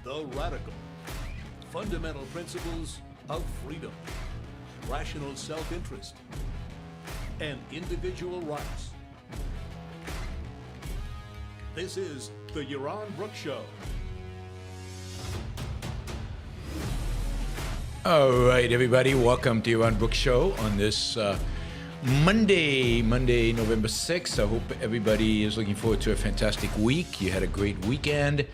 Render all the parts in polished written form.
The radical, fundamental principles of freedom, rational self-interest, and individual rights. This is the Yaron Brooks Show. All right, everybody, welcome to Yaron Brooks Show on this Monday, November 6th. I hope everybody is looking forward to a fantastic week. You had a great weekend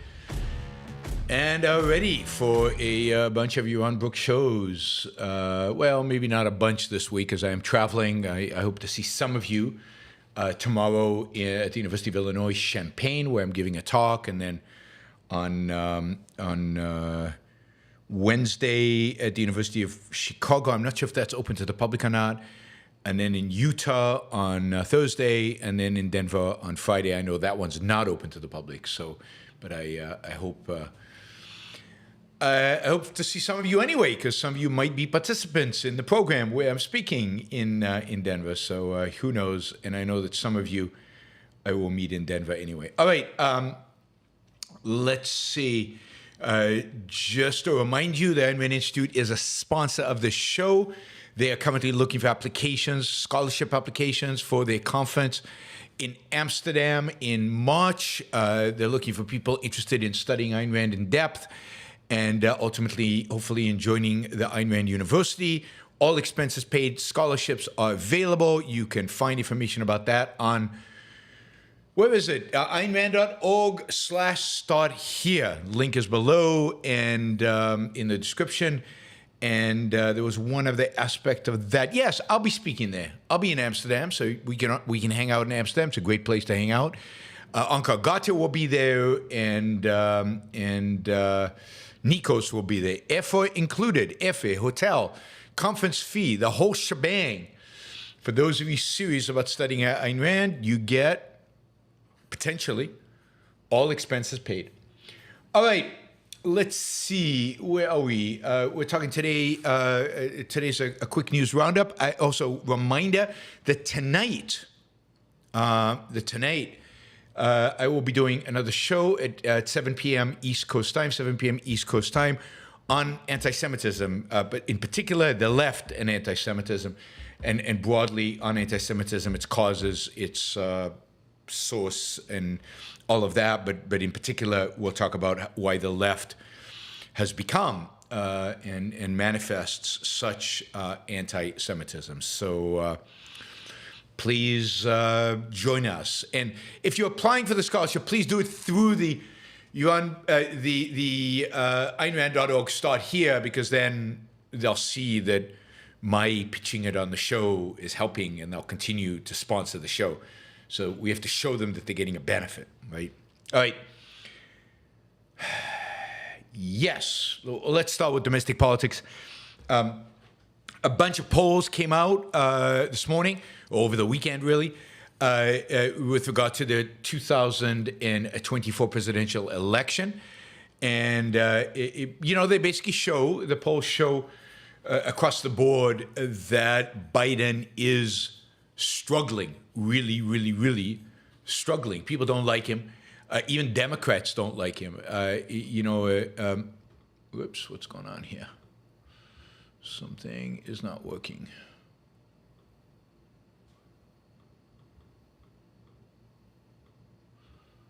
and are ready for a bunch of Yaron Brooks shows. Well, maybe not a bunch this week as I am traveling. I hope to see some of you tomorrow at the University of Illinois, Champaign, where I'm giving a talk, and then on Wednesday at the University of Chicago. I'm not sure if that's open to the public or not. And then in Utah on Thursday, and then in Denver on Friday. I know that one's not open to the public. So, but I hope to see some of you anyway, because some of you might be participants in the program where I'm speaking in Denver. So who knows? And I know that some of you I will meet in Denver anyway. All right, let's see. Just to remind you, the Ironman Institute is a sponsor of the show. They are currently looking for applications, scholarship applications for their conference in Amsterdam in March. They're looking for people interested in studying Ayn Rand in depth and ultimately, hopefully, in joining the Ayn Rand University. All expenses paid, scholarships are available. You can find information about that on, where is it? AynRand.org/start here. Link is below and in the description. And there was one other aspect of that. Yes, I'll be speaking there. I'll be in Amsterdam, so we can hang out in Amsterdam. It's a great place to hang out. Anka Gata will be there, and Nikos will be there. Airfare included, airfare, hotel, conference fee, the whole shebang. For those of you serious about studying at Ayn Rand, you get, potentially, all expenses paid. All right. Let's see, where are we? We're talking today, today's a quick news roundup. I also, reminder that tonight, I will be doing another show at 7 p.m. East Coast time, on anti-Semitism, but in particular, the left and anti-Semitism, and broadly on anti-Semitism, its causes, its source, and all of that, but in particular, we'll talk about why the left has become and manifests such anti-Semitism. So please join us. And if you're applying for the scholarship, please do it through the AynRand.org start here, because then they'll see that my pitching it on the show is helping, and they'll continue to sponsor the show. So we have to show them that they're getting a benefit, right? All right. Yes. Let's start with domestic politics. A bunch of polls came out this morning, or over the weekend, really, with regard to the 2024 presidential election. And, they basically show, the polls show across the board that Biden is struggling, really struggling. People don't like him. Even Democrats don't like him. Whoops, what's going on here? Something is not working.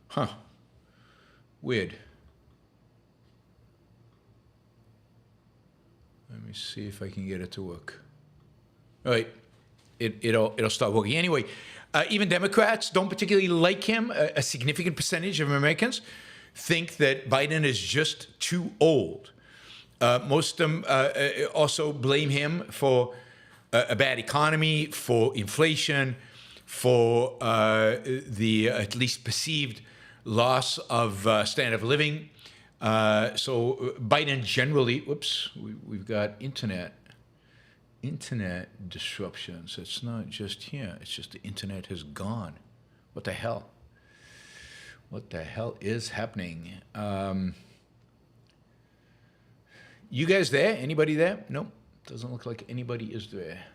Huh. Weird. Let me see if I can get it to work. All right. It'll start working. Anyway, even Democrats don't particularly like him. A significant percentage of Americans think that Biden is just too old. Most of them also blame him for a bad economy, for inflation, for the at least perceived loss of standard of living. So Biden generally, we've got internet disruptions. It's not just here. It's just the internet has gone. What the hell? What the hell is happening? You guys there? Anybody there? Nope. Doesn't look like anybody is there.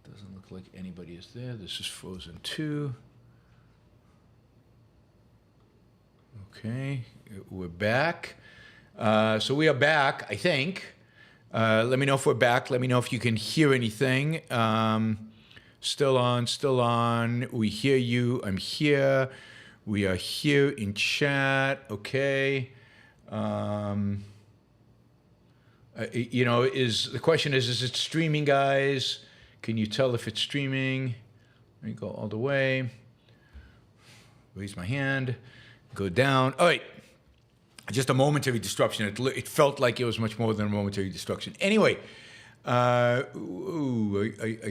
Doesn't look like anybody is there. This is frozen too. Okay, we're back. So we are back, I think. Let me know if we're back. Let me know if you can hear anything. Still on. We hear you. I'm here. We are here in chat. Okay. The question is it streaming, guys? Can you tell if it's streaming? Let me go all the way. Raise my hand. Go down. All right. Just a momentary disruption. It felt like it was much more than a momentary disruption. Anyway, I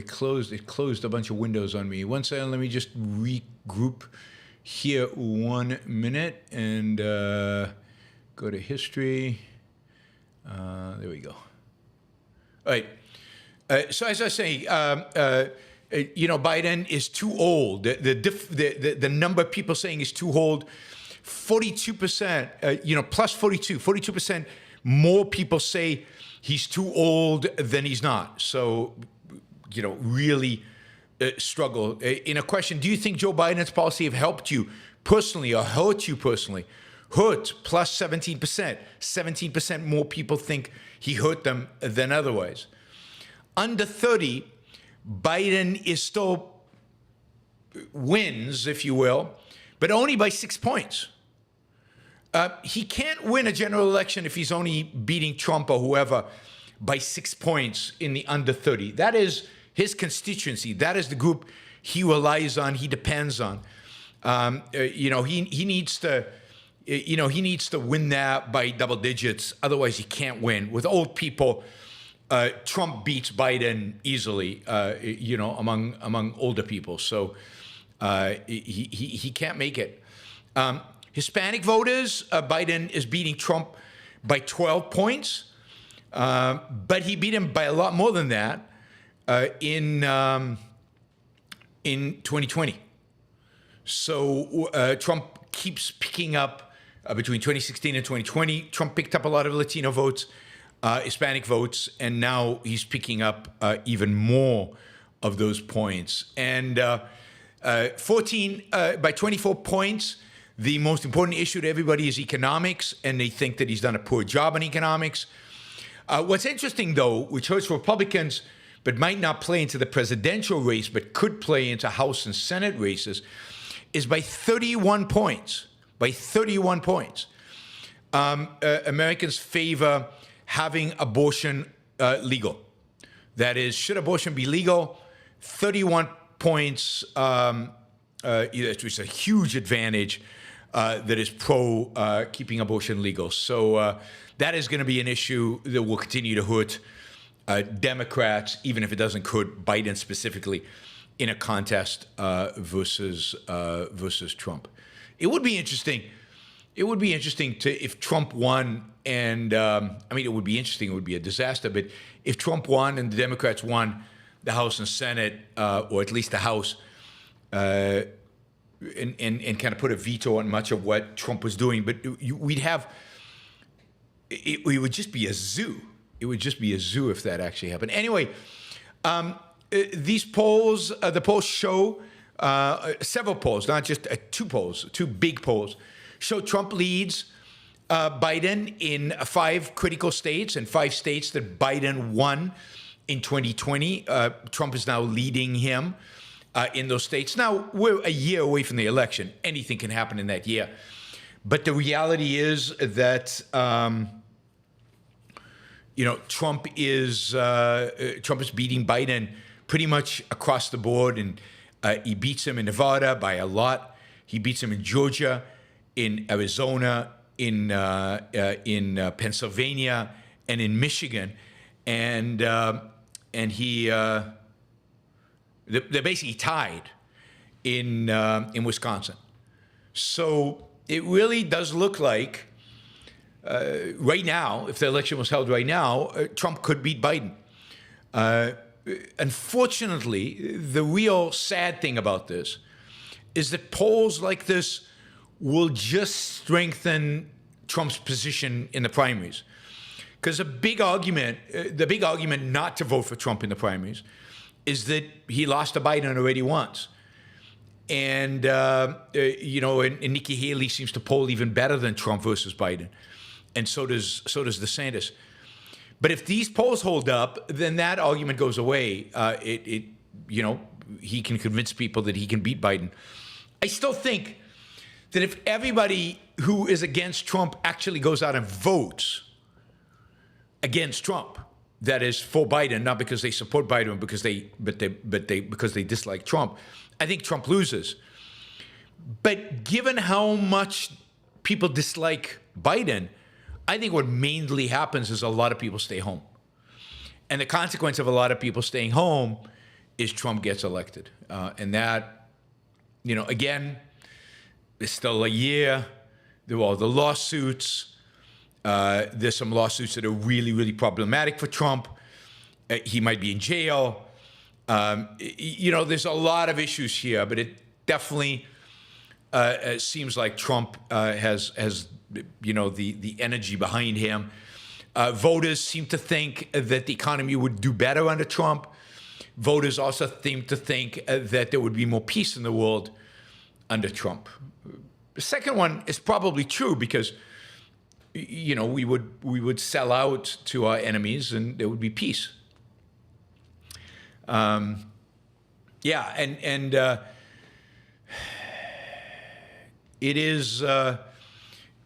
closed. It closed a bunch of windows on me. One second. Let me just regroup here 1 minute and go to history. There we go. All right. So as I was saying, Biden is too old. The number of people saying he's too old, 42%, plus 42% more people say he's too old than he's not. So, really struggle. In a question, do you think Joe Biden's policy have helped you personally or hurt you personally? Hurt, plus 17%. 17% more people think he hurt them than otherwise. Under 30, Biden is still wins, if you will, but only by 6 points. He can't win a general election if he's only beating Trump or whoever by 6 points in the under 30. That is his constituency. That is the group he relies on, he depends on. He needs to... he needs to win that by double digits. Otherwise, he can't win. With old people, Trump beats Biden easily, among older people. So he can't make it. Hispanic voters, Biden is beating Trump by 12 points. But he beat him by a lot more than that in 2020. So Trump keeps picking up. Between 2016 and 2020, Trump picked up a lot of Latino votes, Hispanic votes, and now he's picking up even more of those points. And by 24 points, the most important issue to everybody is economics, and they think that he's done a poor job on economics. What's interesting, though, which hurts Republicans, but might not play into the presidential race, but could play into House and Senate races, is by 31 points. By 31 points. Americans favor having abortion legal. That is, should abortion be legal? 31 points, which is a huge advantage that is pro keeping abortion legal. So that is going to be an issue that will continue to hurt Democrats, even if it doesn't hurt Biden specifically, in a contest versus Trump. It would be interesting. It would be interesting if Trump won, and it would be interesting. It would be a disaster. But if Trump won and the Democrats won the House and Senate, or at least the House, and kind of put a veto on much of what Trump was doing, but we'd have. It would just be a zoo. It would just be a zoo if that actually happened. Anyway, these polls, the polls show. Several polls, not just two big polls, show Trump leads Biden in 5 critical states and 5 states that Biden won in 2020. Trump is now leading him in those states. Now, we're a year away from the election. Anything can happen in that year. But the reality is that, Trump is beating Biden pretty much across the board, and he beats him in Nevada by a lot. He beats him in Georgia, in Arizona, in Pennsylvania, and in Michigan, and they're basically tied in Wisconsin. So it really does look like right now, if the election was held right now, Trump could beat Biden. Unfortunately, the real sad thing about this is that polls like this will just strengthen Trump's position in the primaries. Because the big argument not to vote for Trump in the primaries is that he lost to Biden already once. And Nikki Haley seems to poll even better than Trump versus Biden. and so does DeSantis. But if these polls hold up, then that argument goes away. He can convince people that he can beat Biden. I still think that if everybody who is against Trump actually goes out and votes against Trump, that is for Biden, not because they support Biden, because they dislike Trump, I think Trump loses. But given how much people dislike Biden, I think what mainly happens is a lot of people stay home. And the consequence of a lot of people staying home is Trump gets elected. And that, again, it's still a year. There are all the lawsuits. There's some lawsuits that are really, really problematic for Trump. He might be in jail. There's a lot of issues here, but it definitely seems like Trump has the energy behind him. Voters seem to think that the economy would do better under Trump. Voters also seem to think that there would be more peace in the world under Trump. The second one is probably true because, we would sell out to our enemies and there would be peace. It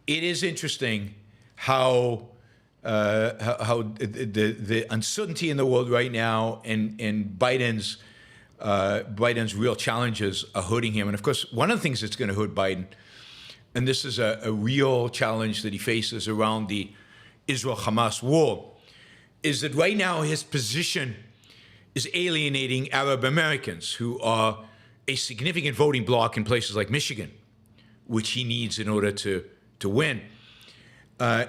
is interesting how the uncertainty in the world right now and Biden's real challenges are hurting him. And of course, one of the things that's going to hurt Biden, and this is a real challenge that he faces around the Israel-Hamas war, is that right now his position is alienating Arab Americans who are a significant voting bloc in places like Michigan, which he needs in order to win. That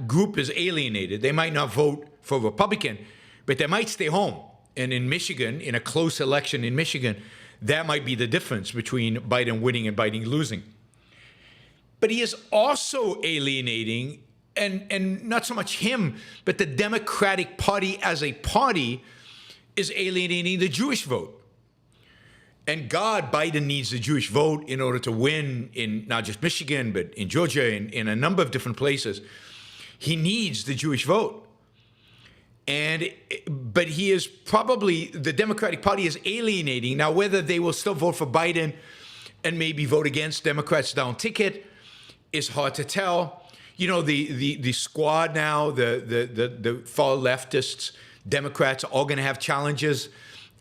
group is alienated. They might not vote for Republican, but they might stay home. And in Michigan, in a close election in Michigan, that might be the difference between Biden winning and Biden losing. But he is also alienating, and not so much him, but the Democratic Party as a party is alienating the Jewish vote. And God, Biden needs the Jewish vote in order to win in not just Michigan, but in Georgia, in a number of different places. He needs the Jewish vote. But he is probably, the Democratic Party is alienating. Now, whether they will still vote for Biden and maybe vote against Democrats down ticket is hard to tell. The squad now, the far leftists, Democrats are all going to have challenges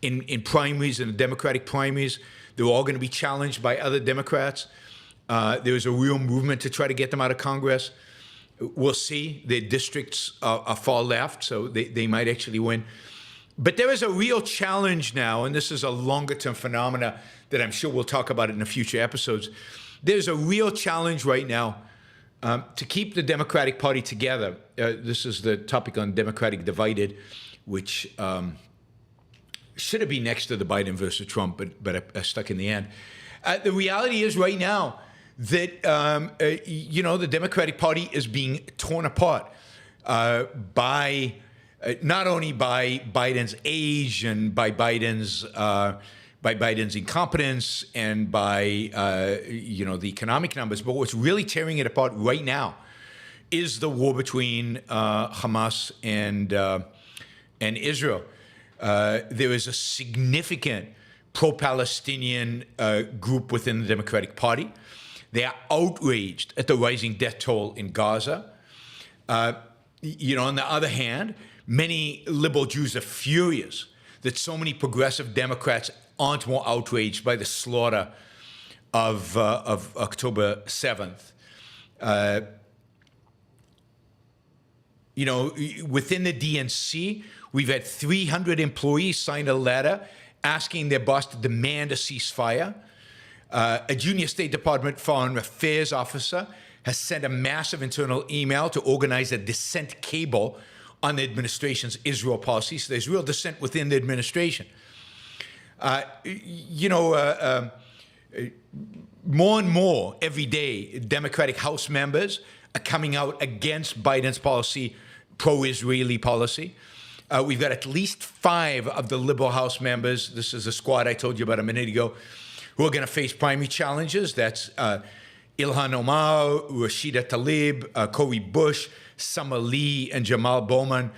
in primaries, in the Democratic primaries. They're all going to be challenged by other Democrats. There's a real movement to try to get them out of Congress. We'll see. The districts are far left, so they might actually win. But there is a real challenge now, and this is a longer-term phenomena that I'm sure we'll talk about in the future episodes. There's a real challenge right now to keep the Democratic Party together. This is the topic on Democratic Divided, which should have been next to the Biden versus Trump, but I stuck in the end. The reality is right now that, the Democratic Party is being torn apart by not only by Biden's age and by Biden's incompetence and by, the economic numbers, but what's really tearing it apart right now is the war between Hamas and Israel. There is a significant pro-Palestinian group within the Democratic Party. They are outraged at the rising death toll in Gaza. On the other hand, many liberal Jews are furious that so many progressive Democrats aren't more outraged by the slaughter of October 7th. Within the DNC, we've had 300 employees sign a letter asking their boss to demand a ceasefire. A junior State Department Foreign Affairs officer has sent a massive internal email to organize a dissent cable on the administration's Israel policy. So there's real dissent within the administration. More and more every day, Democratic House members are coming out against Biden's policy, pro-Israeli policy. We've got at least 5 of the liberal House members, this is a squad I told you about a minute ago, who are going to face primary challenges. That's Ilhan Omar, Rashida Tlaib, Corey Bush, Summer Lee, and Jamal Bowman,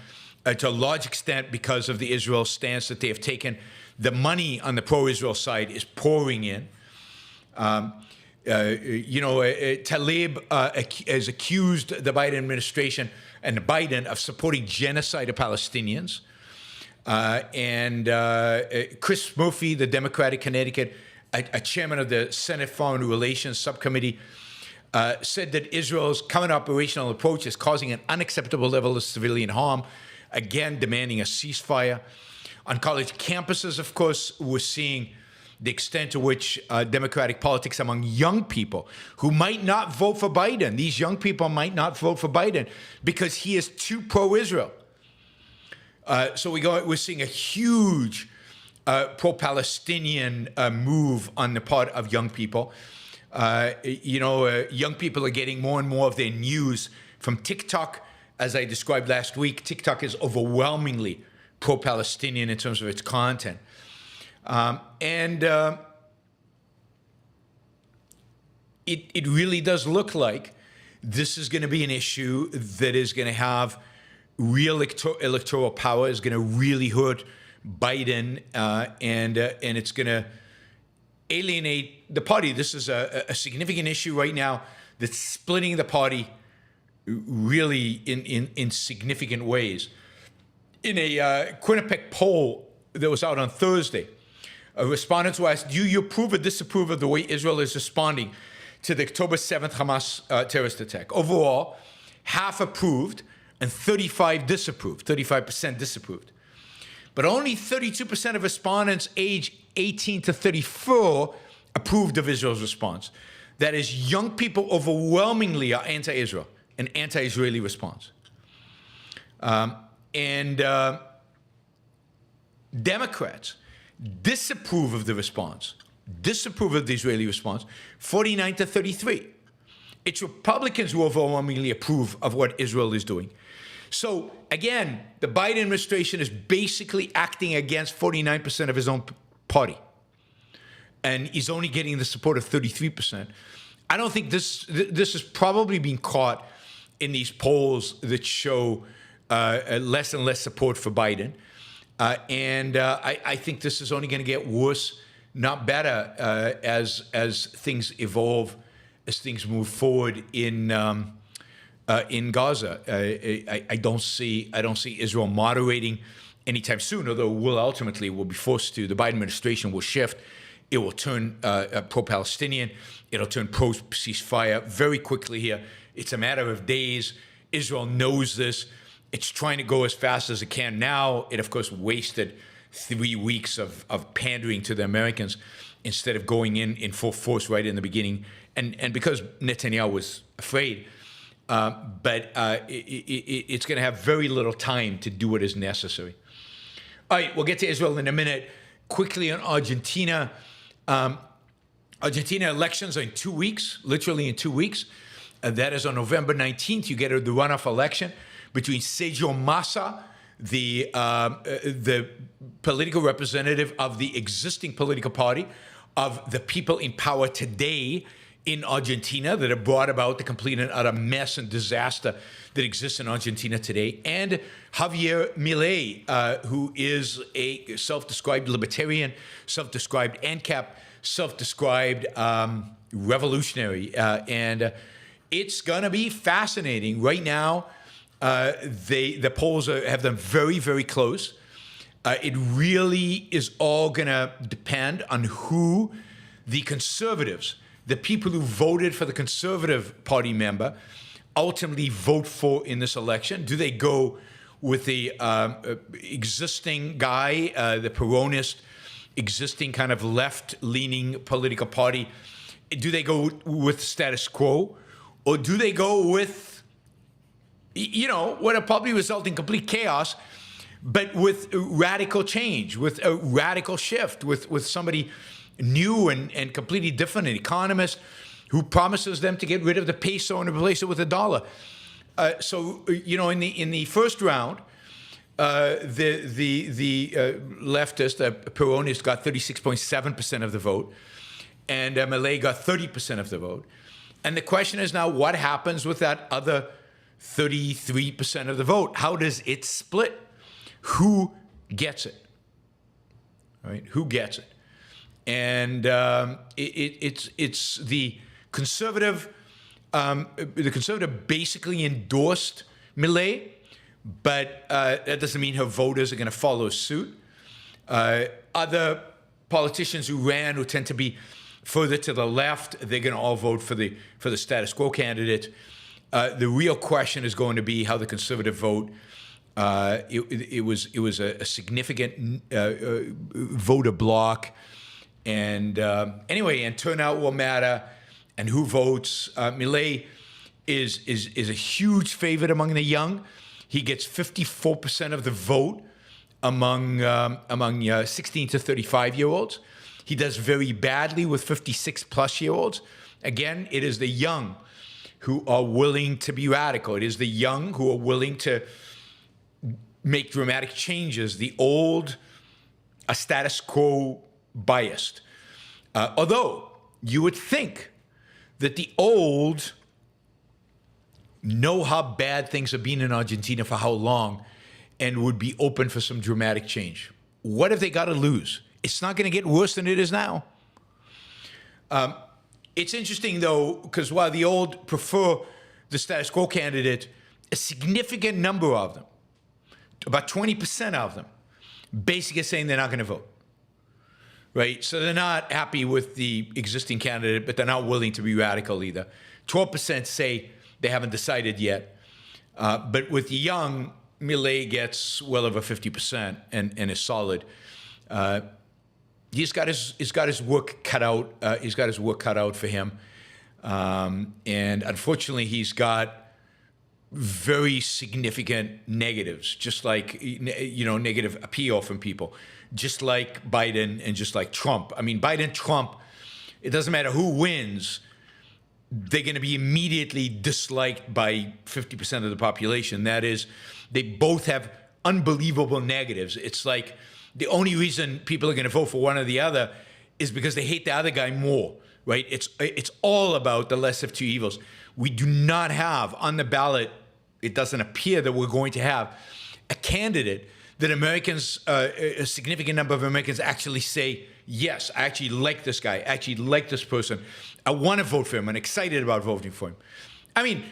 to a large extent because of the Israel stance that they have taken. The money on the pro-Israel side is pouring in. Tlaib has accused the Biden administration and Biden of supporting genocide of Palestinians. Chris Murphy, the Democratic Connecticut, a chairman of the Senate Foreign Relations Subcommittee, said that Israel's current operational approach is causing an unacceptable level of civilian harm, again demanding a ceasefire. On college campuses, of course, we're seeing the extent to which democratic politics among young people who might not vote for Biden, these young people might not vote for Biden because he is too pro-Israel. So we're seeing a huge pro-Palestinian move on the part of young people. Young people are getting more and more of their news from TikTok. As I described last week, TikTok is overwhelmingly pro-Palestinian in terms of its content. It really does look like this is going to be an issue that is going to have real electoral power, is going to really hurt Biden, and it's going to alienate the party. This is a significant issue right now that's splitting the party really in significant ways. In a Quinnipiac poll that was out on Thursday, respondents were asked, do you approve or disapprove of the way Israel is responding to the October 7th Hamas terrorist attack? Overall, half approved and 35% disapproved. But only 32% of respondents aged 18 to 34 approved of Israel's response. That is, young people overwhelmingly are anti-Israel, an anti-Israeli response. Democrats disapprove of the response, disapprove of the Israeli response, 49 to 33. It's Republicans who overwhelmingly approve of what Israel is doing. So again, the Biden administration is basically acting against 49% of his own party. And he's only getting the support of 33%. I don't think this is probably being caught in these polls that show less and less support for Biden. I think this is only going to get worse, not better, as things evolve, as things move forward in Gaza. I don't see Israel moderating anytime soon, although will be forced to. The Biden administration will shift. It will turn pro-Palestinian. It'll turn pro-ceasefire very quickly here. It's a matter of days. Israel knows this. It's trying to go as fast as it can now. It, of course, wasted 3 weeks of pandering to the Americans instead of going in full force right in the beginning. And because Netanyahu was afraid, it's going to have very little time to do what is necessary. All right, we'll get to Israel in a minute. Quickly on Argentina. Argentina elections are in 2 weeks, literally in 2 weeks. That is on November 19th. You get the runoff election between Sergio Massa, the political representative of the existing political party of the people in power today in Argentina that have brought about the complete and utter mess and disaster that exists in Argentina today, and Javier Milei, who is a self-described libertarian, self-described ANCAP, self-described revolutionary. And it's going to be fascinating. Right now, the polls have them very, very close. It really is all going to depend on who the conservatives, the people who voted for the Conservative Party member, ultimately vote for in this election. Do they go with the existing guy, the Peronist, existing kind of left-leaning political party? Do they go with status quo? Or do they go with, what will probably result in complete chaos, but with radical change, with a radical shift, with somebody new and completely different, an economist who promises them to get rid of the peso and replace it with a dollar. So in the first round, the leftist, Peronist, got 36.7% of the vote, and Milei got 30% of the vote. And the question is now, what happens with that other 33% of the vote? How does it split? Who gets it? Right? Who gets it? And it's the conservative. The conservative basically endorsed Milei, but that doesn't mean her voters are going to follow suit. Other politicians who ran, who tend to be further to the left, they're going to all vote for the status quo candidate. The real question is going to be how the conservative vote. It was a significant voter bloc, and anyway, and turnout will matter, and who votes. Milei is a huge favorite among the young. He gets 54% of the vote among 16 to 35-year-olds. He does very badly with 56-plus-year-olds. Again, it is the young who are willing to be radical. It is the young who are willing to make dramatic changes. The old are status quo biased. Although you would think that the old know how bad things have been in Argentina for how long and would be open for some dramatic change. What have they got to lose? It's not going to get worse than it is now. It's interesting, though, because while the old prefer the status quo candidate, a significant number of them, about 20% of them, basically saying they're not going to vote. Right? So they're not happy with the existing candidate, but they're not willing to be radical either. 12% say they haven't decided yet. But with the young, Milei gets well over 50% and is solid. He's got his work cut out. He's got his work cut out for him, and unfortunately, he's got very significant negatives, just like negative appeal from people, just like Biden and just like Trump. I mean, Biden, Trump. It doesn't matter who wins; they're going to be immediately disliked by 50% of the population. That is, they both have unbelievable negatives. It's like the only reason people are going to vote for one or the other is because they hate the other guy more, right? It's all about the less of two evils. We do not have on the ballot, it doesn't appear that we're going to have a candidate that Americans, a significant number of Americans actually say, yes, I actually like this guy, I actually like this person. I want to vote for him. I'm excited about voting for him. I mean,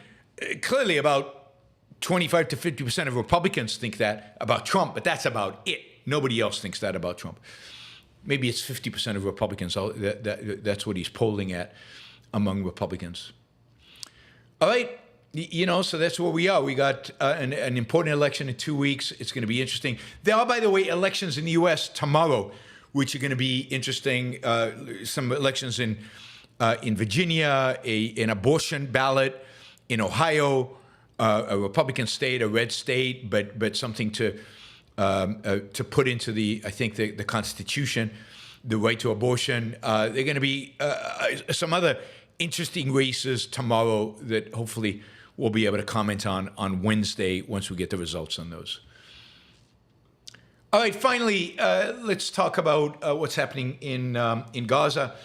clearly about 25 to 50% of Republicans think that about Trump, but that's about it. Nobody else thinks that about Trump. Maybe it's 50% of Republicans. That's what he's polling at among Republicans. All right. So that's where we are. We got an important election in 2 weeks. It's going to be interesting. There are, by the way, elections in the U.S. tomorrow, which are going to be interesting. Some elections in Virginia, an abortion ballot in Ohio, a Republican state, a red state, but something to put into the Constitution, the right to abortion. There are going to be some other interesting races tomorrow that hopefully we'll be able to comment on Wednesday once we get the results on those. All right, finally, let's talk about what's happening in Gaza.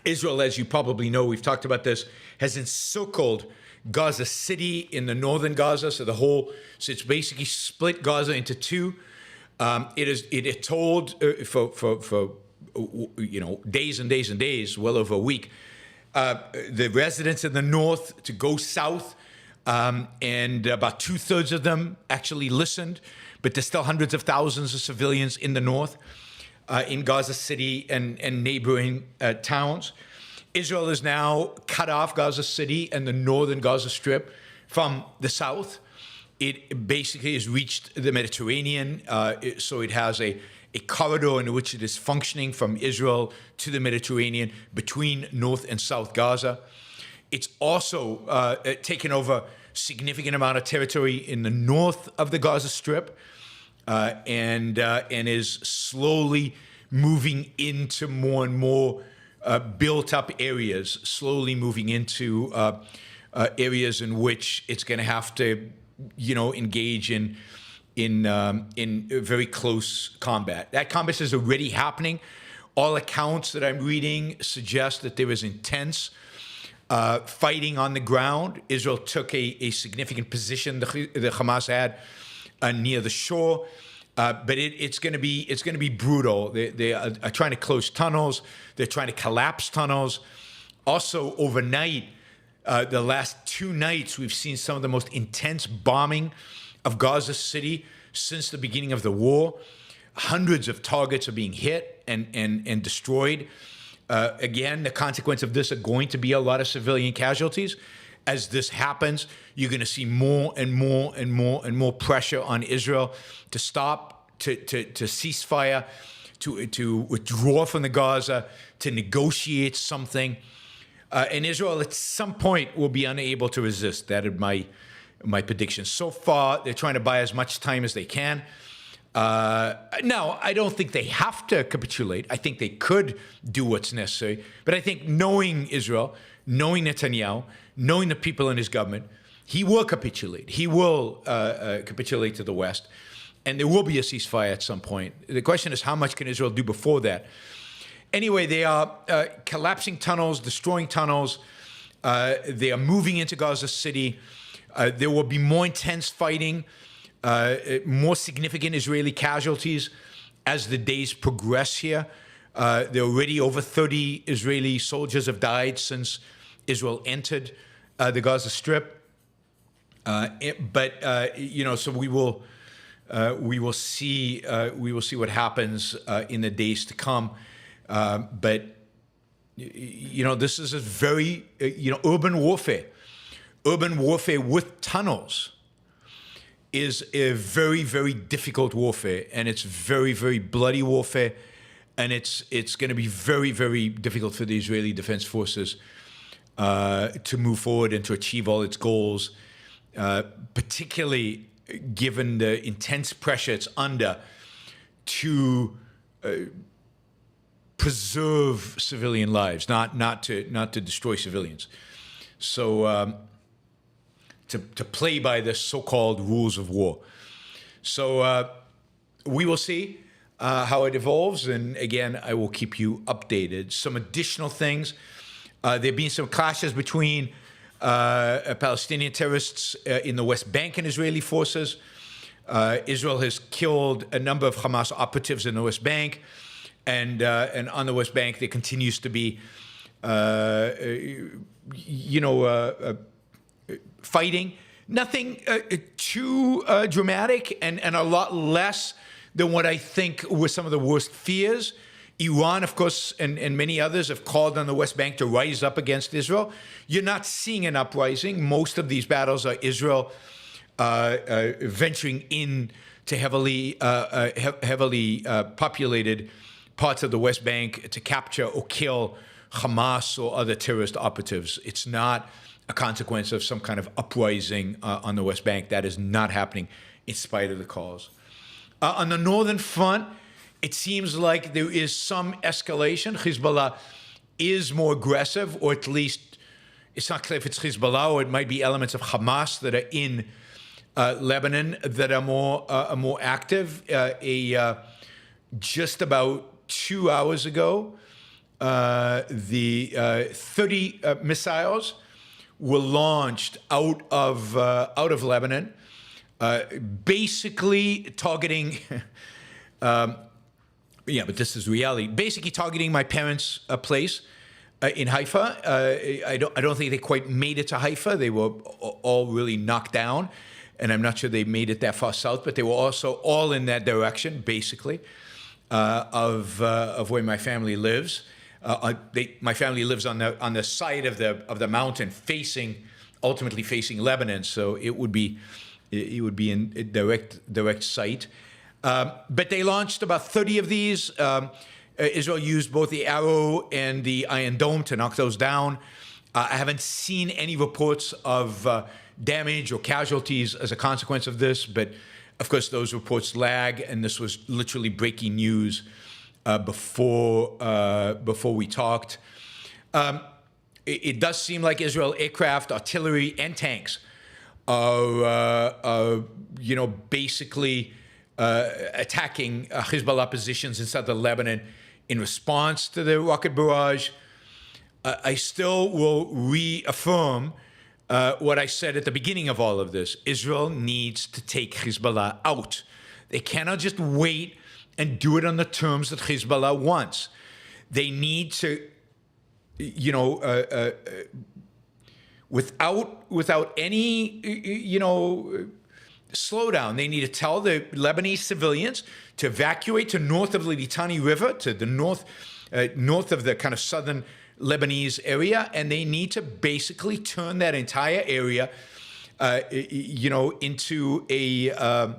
Israel, as you probably know, we've talked about this, has encircled Gaza City in the northern Gaza, so it's basically split Gaza into two. It told for days and days and days, well over a week, the residents in the north to go south, and about 2/3 of them actually listened, but there's still hundreds of thousands of civilians in the north, in Gaza City and neighboring towns. Israel has now cut off Gaza City and the northern Gaza Strip from the south. It basically has reached the Mediterranean, so it has a corridor in which it is functioning from Israel to the Mediterranean between North and South Gaza. It's also taken over significant amount of territory in the north of the Gaza Strip, and is slowly moving into more and more built-up areas, slowly moving into areas in which it's going to have to, engage in very close combat. That combat is already happening. All accounts that I'm reading suggest that there is intense fighting on the ground. Israel took a significant position the Hamas had near the shore, but it's going to be brutal. They are trying to close tunnels. They're trying to collapse tunnels. Also, overnight, the last 2 nights, we've seen some of the most intense bombing of Gaza City since the beginning of the war. Hundreds of targets are being hit and destroyed. Again, the consequence of this are going to be a lot of civilian casualties. As this happens, you're going to see more and more and more and more pressure on Israel to stop, to cease fire, to withdraw from the Gaza, to negotiate something. And Israel, at some point, will be unable to resist. That is my prediction. So far, they're trying to buy as much time as they can. Now, I don't think they have to capitulate. I think they could do what's necessary. But I think knowing Israel, knowing Netanyahu, knowing the people in his government, he will capitulate. He will capitulate to the West. And there will be a ceasefire at some point. The question is, how much can Israel do before that? Anyway, they are collapsing tunnels, destroying tunnels. They are moving into Gaza City. There will be more intense fighting, more significant Israeli casualties as the days progress here. There are already over 30 Israeli soldiers have died since Israel entered the Gaza Strip. So we will see what happens in the days to come. But this is a very urban warfare. Urban warfare with tunnels is a very, very difficult warfare, and it's very, very bloody warfare, and it's going to be very, very difficult for the Israeli Defense Forces to move forward and to achieve all its goals, particularly given the intense pressure it's under to preserve civilian lives, not to destroy civilians. So to play by the so-called rules of war. So we will see how it evolves, and again, I will keep you updated. Some additional things. There have been some clashes between Palestinian terrorists in the West Bank and Israeli forces. Israel has killed a number of Hamas operatives in the West Bank, and on the West Bank there continues to be, fighting. Nothing too dramatic, and a lot less than what I think were some of the worst fears. Iran, of course, and many others have called on the West Bank to rise up against Israel. You're not seeing an uprising. Most of these battles are Israel venturing into heavily populated parts of the West Bank to capture or kill Hamas or other terrorist operatives. It's not a consequence of some kind of uprising on the West Bank. That is not happening in spite of the calls. On the northern front, it seems like there is some escalation. Hezbollah is more aggressive, or at least it's not clear if it's Hezbollah or it might be elements of Hamas that are in Lebanon that are more active. Just about 2 hours ago, the 30 missiles were launched out of Lebanon, basically targeting. But this is reality. Basically targeting my parents' place in Haifa. I don't think they quite made it to Haifa. They were all really knocked down, and I'm not sure they made it that far south. But they were also all in that direction, basically, of where my family lives. My family lives on the side of the mountain, ultimately facing Lebanon. So it would be in direct sight. But they launched about 30 of these. Israel used both the Arrow and the Iron Dome to knock those down. I haven't seen any reports of damage or casualties as a consequence of this, but of course those reports lag, and this was literally breaking news before we talked. It does seem like Israel aircraft, artillery, and tanks are basically attacking Hezbollah positions inside the Lebanon in response to the rocket barrage. I still will reaffirm what I said at the beginning of all of this. Israel needs to take Hezbollah out. They cannot just wait and do it on the terms that Hezbollah wants. They need to, without any, slowdown, they need to tell the Lebanese civilians to evacuate to north of the Litani River, to the north of the kind of southern Lebanese area, and they need to basically turn that entire area, into a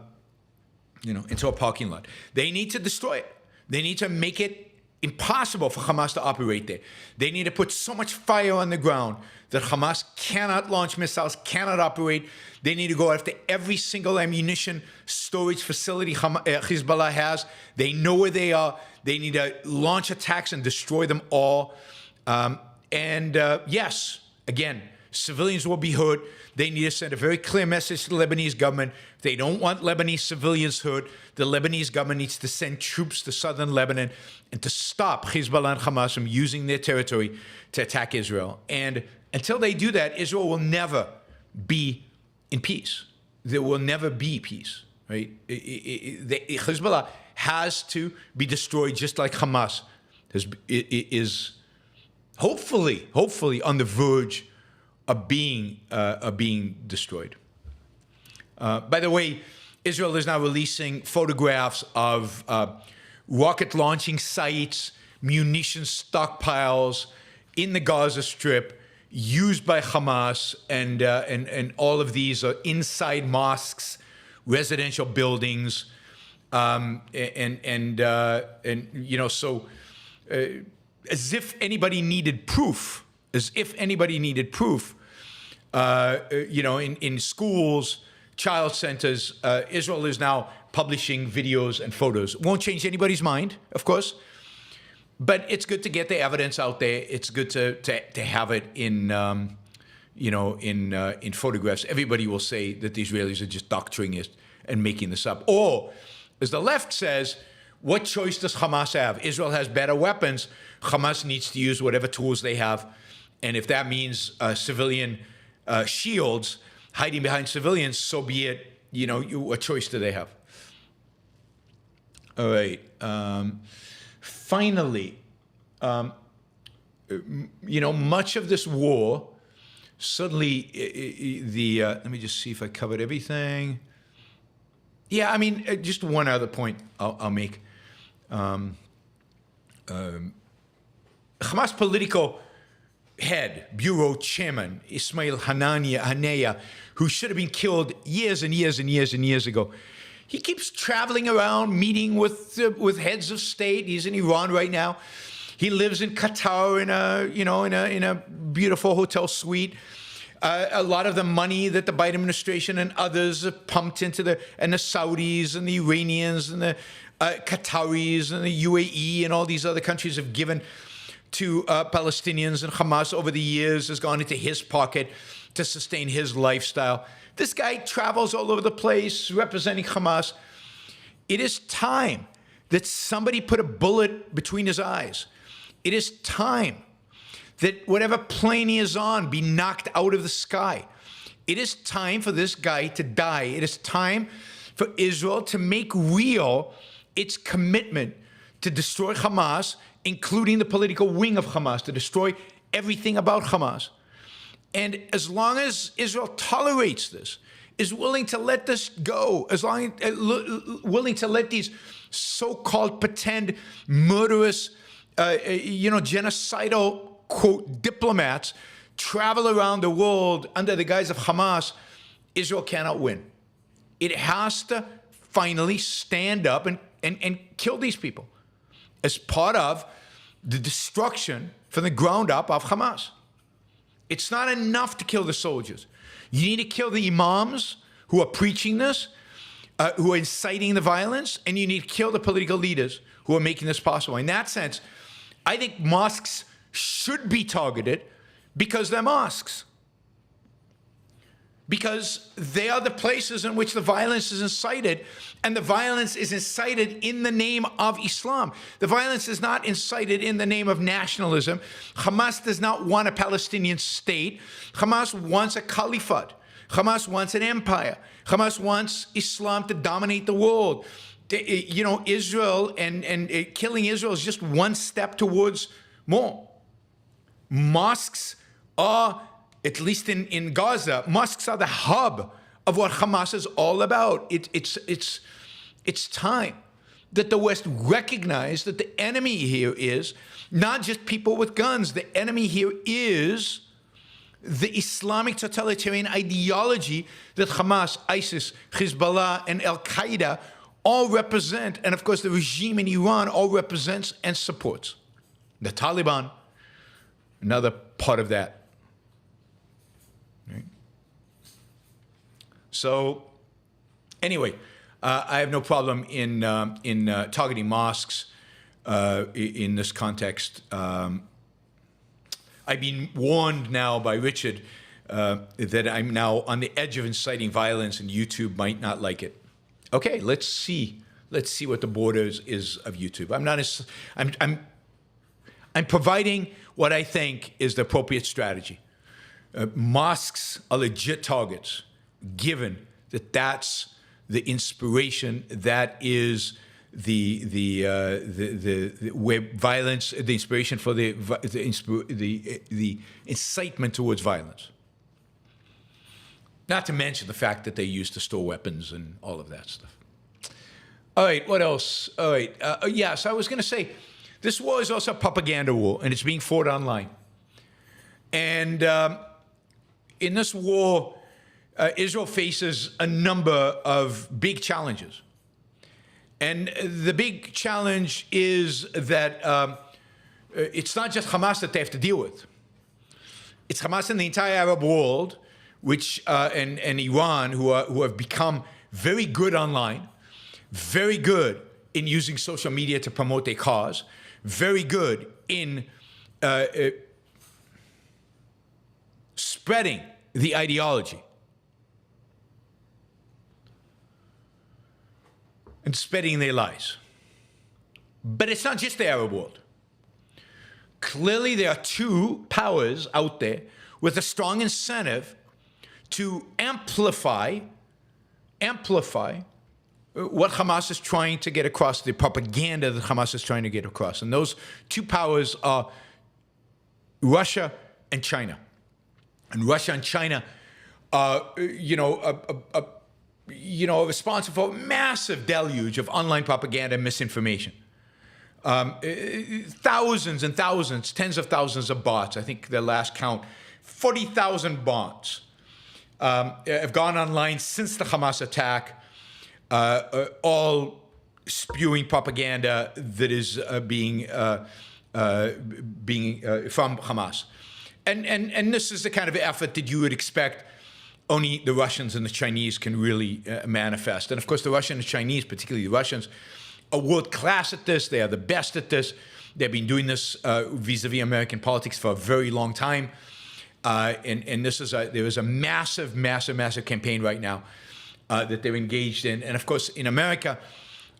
parking lot. They need to destroy it. They need to make it impossible for Hamas to operate there. They need to put so much fire on the ground that Hamas cannot launch missiles, cannot operate. They need to go after every single ammunition storage facility Hezbollah has. They know where they are. They need to launch attacks and destroy them all. Yes, again, civilians will be hurt. They need to send a very clear message to the Lebanese government. If they don't want Lebanese civilians hurt, the Lebanese government needs to send troops to southern Lebanon and to stop Hezbollah and Hamas from using their territory to attack Israel. And until they do that, Israel will never be in peace. There will never be peace, right? Hezbollah has to be destroyed just like Hamas is hopefully on the verge of being destroyed. By the way, Israel is now releasing photographs of rocket launching sites, munition stockpiles in the Gaza Strip used by Hamas, and all of these are inside mosques, residential buildings, so as if anybody needed proof. In schools, child centers, Israel is now publishing videos and photos. Won't change anybody's mind, of course, but it's good to get the evidence out there. It's good to have it in photographs. Everybody will say that the Israelis are just doctoring it and making this up. Or, as the left says, what choice does Hamas have? Israel has better weapons. Hamas needs to use whatever tools they have. And if that means civilian shields hiding behind civilians, so be it. What choice do they have? All right. Finally, much of this war, suddenly let me just see if I covered everything. Yeah, I mean, just one other point I'll make. Hamas political head, bureau chairman, Ismail Haniyeh, who should have been killed years and years and years and years ago, he keeps traveling around, meeting with heads of state. He's in Iran right now. He lives in Qatar in a beautiful hotel suite. A lot of the money that the Biden administration and others have pumped into the Saudis and the Iranians and the Qataris and the UAE and all these other countries have given to Palestinians and Hamas over the years has gone into his pocket to sustain his lifestyle. This guy travels all over the place representing Hamas. It is time that somebody put a bullet between his eyes. It is time that whatever plane he is on be knocked out of the sky. It is time for this guy to die. It is time for Israel to make real its commitment to destroy Hamas, including the political wing of Hamas, to destroy everything about Hamas. And as long as Israel tolerates this, is willing to let this go, as long as willing to let these so-called pretend murderous, genocidal, quote, diplomats travel around the world under the guise of Hamas, Israel cannot win. It has to finally stand up and kill these people as part of the destruction from the ground up of Hamas. It's not enough to kill the soldiers. You need to kill the imams who are preaching this, who are inciting the violence, and you need to kill the political leaders who are making this possible. In that sense, I think mosques should be targeted because they're mosques. because they are the places in which the violence is incited, and the violence is incited in the name of Islam. The violence is not incited in the name of nationalism. Hamas does not want a Palestinian state. Hamas wants a caliphate. Hamas wants an empire. Hamas wants Islam to dominate the world. You know, Israel and killing Israel is just one step towards more. Mosques are, at least in Gaza, mosques are the hub of what Hamas is all about. It's time that the West recognize that the enemy here is not just people with guns. The enemy here is the Islamic totalitarian ideology that Hamas, ISIS, Hezbollah, and Al-Qaeda all represent, and of course the regime in Iran all represents and supports. The Taliban, another part of that. Right? So, anyway, I have no problem in targeting mosques in this context. I've been warned now by Richard that I'm now on the edge of inciting violence, and YouTube might not like it. Okay, let's see what the borders is of YouTube. I'm providing what I think is the appropriate strategy. Mosques are legit targets, given that that's the inspiration, that is where violence, the inspiration for the incitement towards violence. Not to mention the fact that they used to store weapons and all of that stuff. All right, what else? All right, so I was going to say, this war is also a propaganda war, and it's being fought online. And in this war, Israel faces a number of big challenges. And the big challenge is that it's not just Hamas that they have to deal with. It's Hamas and the entire Arab world, which and Iran, who have become very good online, very good in using social media to promote their cause, very good in spreading the ideology and spreading their lies. But it's not just the Arab world. Clearly, there are two powers out there with a strong incentive to amplify what Hamas is trying to get across, the propaganda that Hamas is trying to get across. And those two powers are Russia and China. And Russia and China are, responsible for a massive deluge of online propaganda and misinformation. Thousands and thousands, tens of thousands of bots. I think the last count, 40,000 bots have gone online since the Hamas attack, all spewing propaganda that is being from Hamas. And this is the kind of effort that you would expect only the Russians and the Chinese can really manifest. And of course, the Russians and Chinese, particularly the Russians, are world class at this. They are the best at this. They've been doing this vis-a-vis American politics for a very long time. And this is there is a massive campaign right now that they're engaged in. And of course, in America,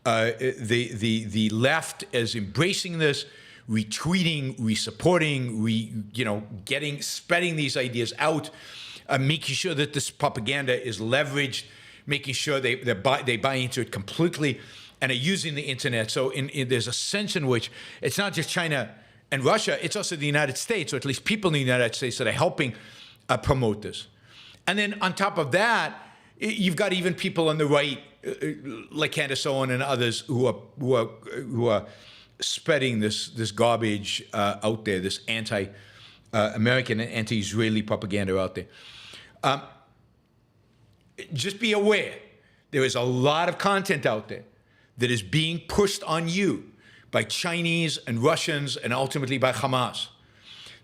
the left is embracing this, retweeting, resupporting, spreading these ideas out, making sure that this propaganda is leveraged, making sure they buy into it completely, and are using the internet. So there's a sense in which it's not just China and Russia, it's also the United States, or at least people in the United States that are helping promote this. And then on top of that, you've got even people on the right, like Candace Owen and others, who are spreading this garbage out there, this anti-American and anti-Israeli propaganda out there. Just be aware, there is a lot of content out there that is being pushed on you by Chinese and Russians and ultimately by Hamas.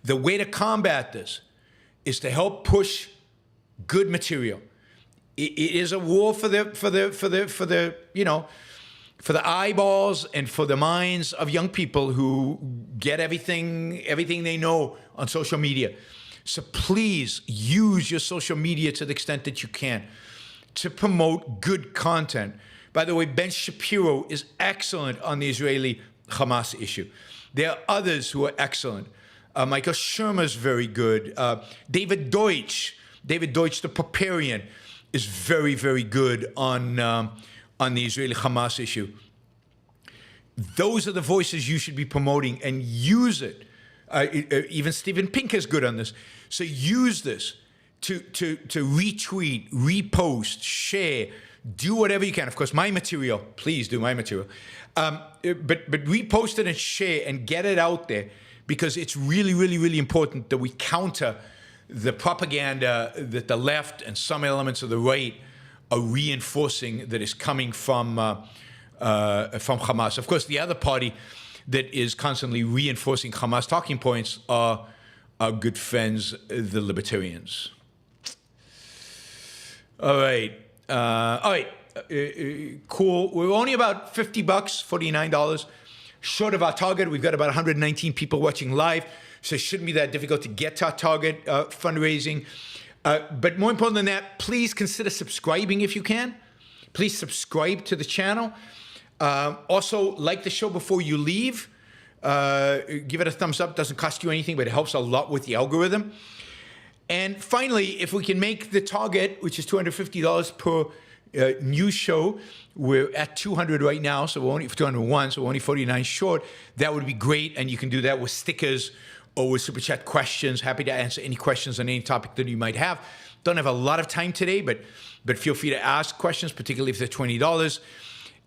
The way to combat this is to help push good material. It is a war for the eyeballs and for the minds of young people who get everything they know on social media. So please use your social media to the extent that you can to promote good content. By the way, Ben Shapiro is excellent on the Israeli-Hamas issue. There are others who are excellent. Michael Shermer is very good. David Deutsch, the Proparian, is very, very good on the Israeli-Hamas issue. Those are the voices you should be promoting, and use it. Even Stephen Pink is good on this. So use this to retweet, repost, share, do whatever you can. Of course, my material, please do my material. But repost it and share and get it out there, because it's really, really, really important that we counter the propaganda that the left and some elements of the right are reinforcing that is coming from Hamas. Of course, the other party that is constantly reinforcing Hamas talking points are our good friends, the libertarians. All right. Cool. We're only about $50, $49 short of our target. We've got about 119 people watching live, so it shouldn't be that difficult to get to our target fundraising. But more important than that, please consider subscribing if you can. Please subscribe to the channel. Also, like the show before you leave. Give it a thumbs up. Doesn't cost you anything, but it helps a lot with the algorithm. And finally, if we can make the target, which is $250 per news show, we're at 200 right now, so we're only 201, so we're only 49 short. That would be great, and you can do that with stickers or with super chat questions. Happy to answer any questions on any topic that you might have. Don't have a lot of time today, but feel free to ask questions, particularly if they're $20.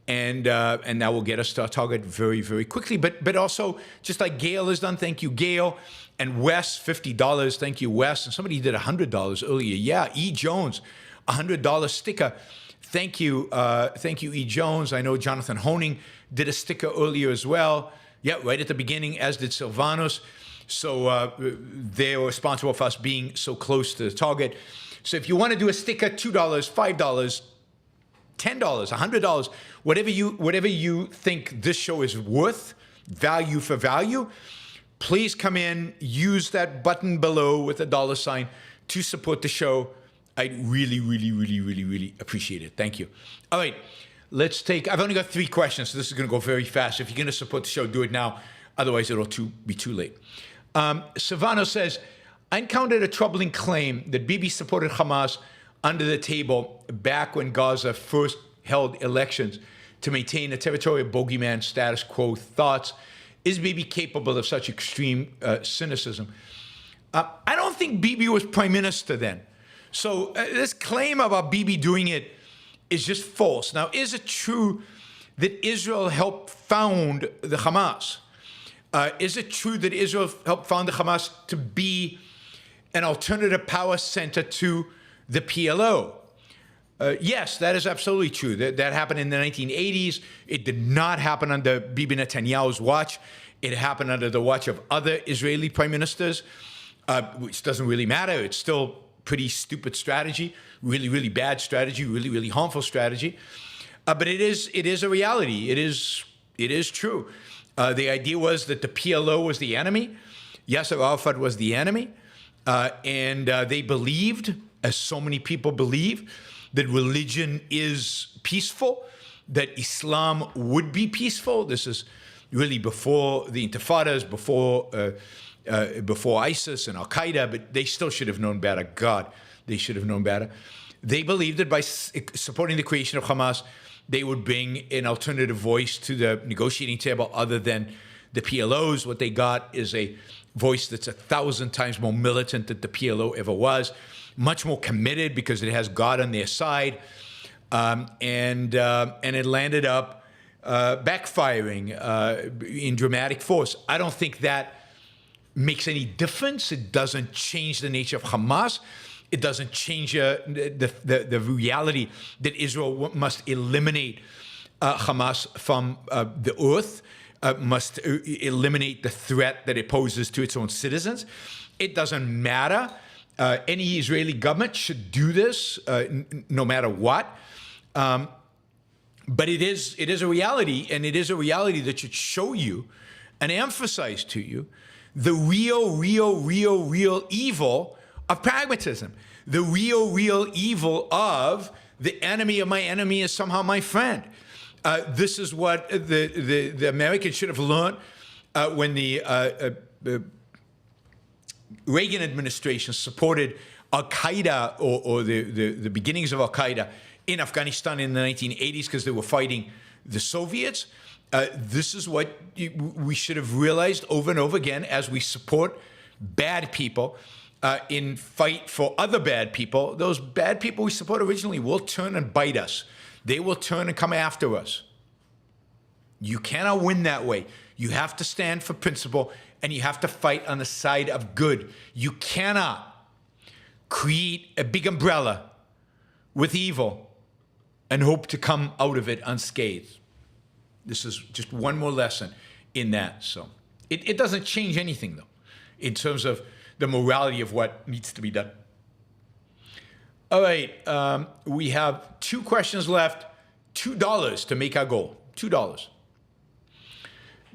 And that will get us to our target very, very quickly. But also, just like Gail has done, thank you, Gail. And Wes, $50, thank you, Wes. And somebody did $100 earlier. Yeah, E. Jones, $100 sticker. Thank you, E. Jones. I know Jonathan Honing did a sticker earlier as well. Yeah, right at the beginning, as did Silvanos. So they were responsible for us being so close to the target. So if you want to do a sticker, $2, $5, $10, $100, whatever you think this show is worth, value for value, please come in, use that button below with a $sign to support the show. I'd really, really, really, really, really appreciate it. Thank you. All right, I've only got 3 questions, so this is going to go very fast. If you're going to support the show, do it now. Otherwise, it'll be too late. Savano says, I encountered a troubling claim that Bibi supported Hamas under the table back when Gaza first held elections to maintain a territorial bogeyman status quo. Thoughts? Is Bibi capable of such extreme cynicism? I don't think Bibi was prime minister then. So this claim about Bibi doing it is just false. Now, is it true that Israel helped found the Hamas? Is it true that Israel helped found the Hamas to be an alternative power center to the PLO? Yes, that is absolutely true. That happened in the 1980s. It did not happen under Bibi Netanyahu's watch. It happened under the watch of other Israeli prime ministers, which doesn't really matter. It's still pretty stupid strategy, really, really bad strategy, really, really harmful strategy. But it is a reality. It is true. The idea was that the PLO was the enemy. Yasser Arafat was the enemy. And they believed, as so many people believe, that religion is peaceful, that Islam would be peaceful. This is really before the Intifadas, before ISIS and Al-Qaeda, but they still should have known better. God, they should have known better. They believed that by supporting the creation of Hamas, they would bring an alternative voice to the negotiating table other than the PLO's. What they got is a voice that's 1,000 times more militant than the PLO ever was, much more committed because it has God on their side, and it landed up backfiring in dramatic force. I don't think that makes any difference. It doesn't change the nature of Hamas. It doesn't change the reality that Israel must eliminate Hamas from the earth, must eliminate the threat that it poses to its own citizens. It doesn't matter. Any Israeli government should do this, no matter what. But it is a reality, and it is a reality that should show you and emphasize to you the real evil of pragmatism. The real evil of the enemy of my enemy is somehow my friend. This is what the Americans should have learned when the Reagan administration supported Al-Qaeda or the beginnings of Al-Qaeda in Afghanistan in the 1980s because they were fighting the Soviets. This is what we should have realized over and over again as we support bad people in fight for other bad people. Those bad people we support originally will turn and bite us. They will turn and come after us. You cannot win that way. You have to stand for principle and you have to fight on the side of good. You cannot create a big umbrella with evil and hope to come out of it unscathed. This is just one more lesson in that. So it doesn't change anything, though, in terms of the morality of what needs to be done. All right, we have 2 questions left. $2 to make our goal. $2.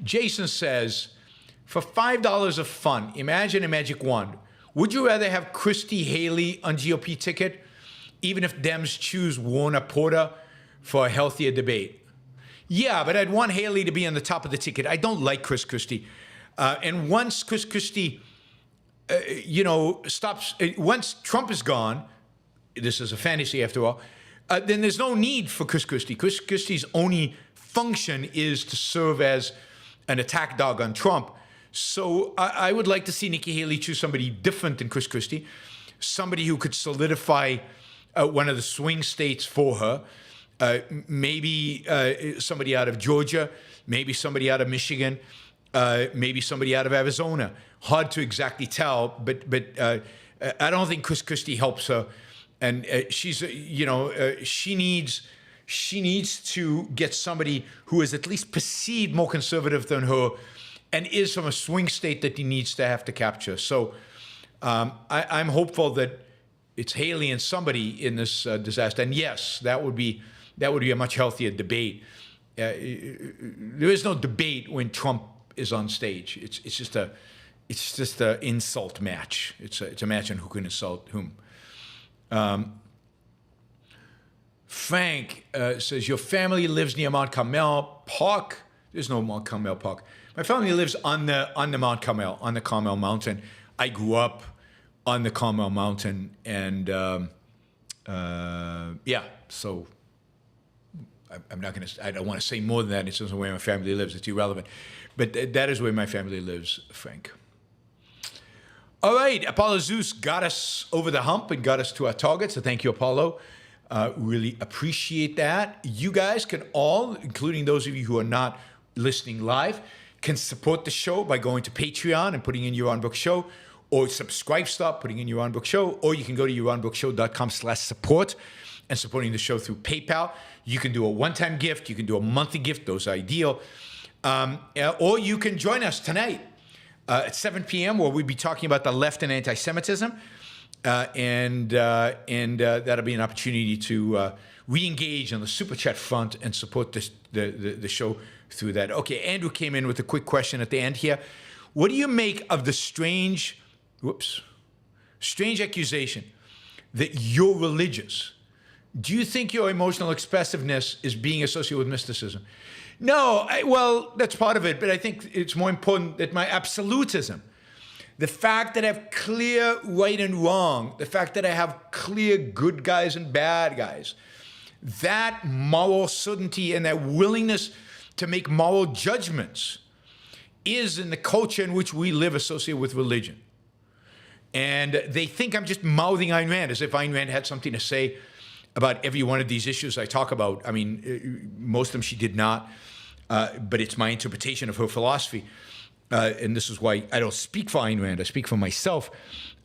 Jason says, for $5 of fun, imagine a magic wand. Would you rather have Christie Haley on GOP ticket, even if Dems choose Warner Porter for a healthier debate? Yeah, but I'd want Haley to be on the top of the ticket. I don't like Chris Christie. And once Chris Christie, stops, once Trump is gone, this is a fantasy after all, then there's no need for Chris Christie. Chris Christie's only function is to serve as an attack dog on Trump. So I would like to see Nikki Haley choose somebody different than Chris Christie, somebody who could solidify one of the swing states for her. Maybe somebody out of Georgia, maybe somebody out of Michigan, maybe somebody out of Arizona. Hard to exactly tell, but I don't think Chris Christie helps her, and she's she needs to get somebody who is at least perceived more conservative than her, and is from a swing state that he needs to have to capture. So I'm hopeful that it's Haley and somebody in this disaster, and yes, that would be a much healthier debate. There is no debate when Trump is on stage. It's just a insult match. It's a match on who can insult whom. Frank says, your family lives near Mount Carmel Park. There's no Mount Carmel Park. My family lives on the Mount Carmel, on the Carmel Mountain. I grew up on the Carmel Mountain, and so I'm not going to. I don't want to say more than that in terms of where my family lives. It's irrelevant, but that is where my family lives, Frank. All right, Apollo Zeus got us over the hump and got us to our target. So thank you, Apollo. Really appreciate that. You guys can all, including those of you who are not listening live, can support the show by going to Patreon and putting in your on book show, or Subscribestar, putting in your on book show, or you can go to youronbookshow.com/support and supporting the show through PayPal. You can do a one-time gift. You can do a monthly gift. Those are ideal. Or you can join us tonight at 7 p.m. where we'll be talking about the left and anti-Semitism. And that'll be an opportunity to re-engage on the Super Chat front and support the show through that. Okay, Andrew came in with a quick question at the end here. What do you make of the strange accusation that you're religious? Do you think your emotional expressiveness is being associated with mysticism? No, well, that's part of it, but I think it's more important that my absolutism, the fact that I have clear right and wrong, the fact that I have clear good guys and bad guys, that moral certainty and that willingness to make moral judgments is in the culture in which we live associated with religion. And they think I'm just mouthing Ayn Rand as if Ayn Rand had something to say about every one of these issues I talk about. I mean, most of them she did not, but it's my interpretation of her philosophy. And this is why I don't speak for Ayn Rand. I speak for myself.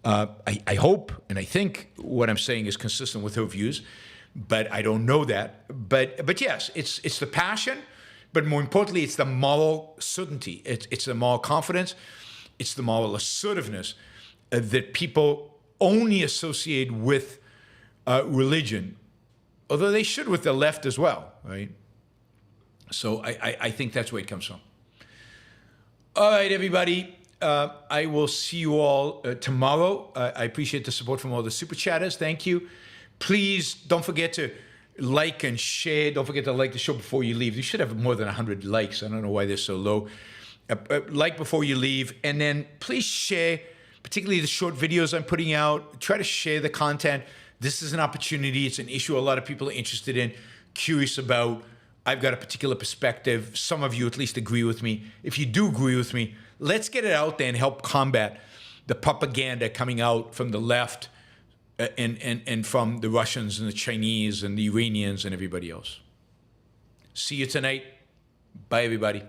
I hope and I think what I'm saying is consistent with her views, but I don't know that. But yes, it's the passion, but more importantly, it's the moral certainty. It's the moral confidence. It's the moral assertiveness that people only associate with religion, although they should with the left as well, right? So I think that's where it comes from. All right, everybody. I will see you all tomorrow. I appreciate the support from all the super chatters. Thank you. Please don't forget to like and share. Don't forget to like the show before you leave. You should have more than 100 likes. I don't know why they're so low. Like before you leave. And then please share, particularly the short videos I'm putting out. Try to share the content. This is an opportunity. It's an issue a lot of people are interested in, curious about. I've got a particular perspective. Some of you at least agree with me. If you do agree with me, let's get it out there and help combat the propaganda coming out from the left and from the Russians and the Chinese and the Iranians and everybody else. See you tonight. Bye, everybody.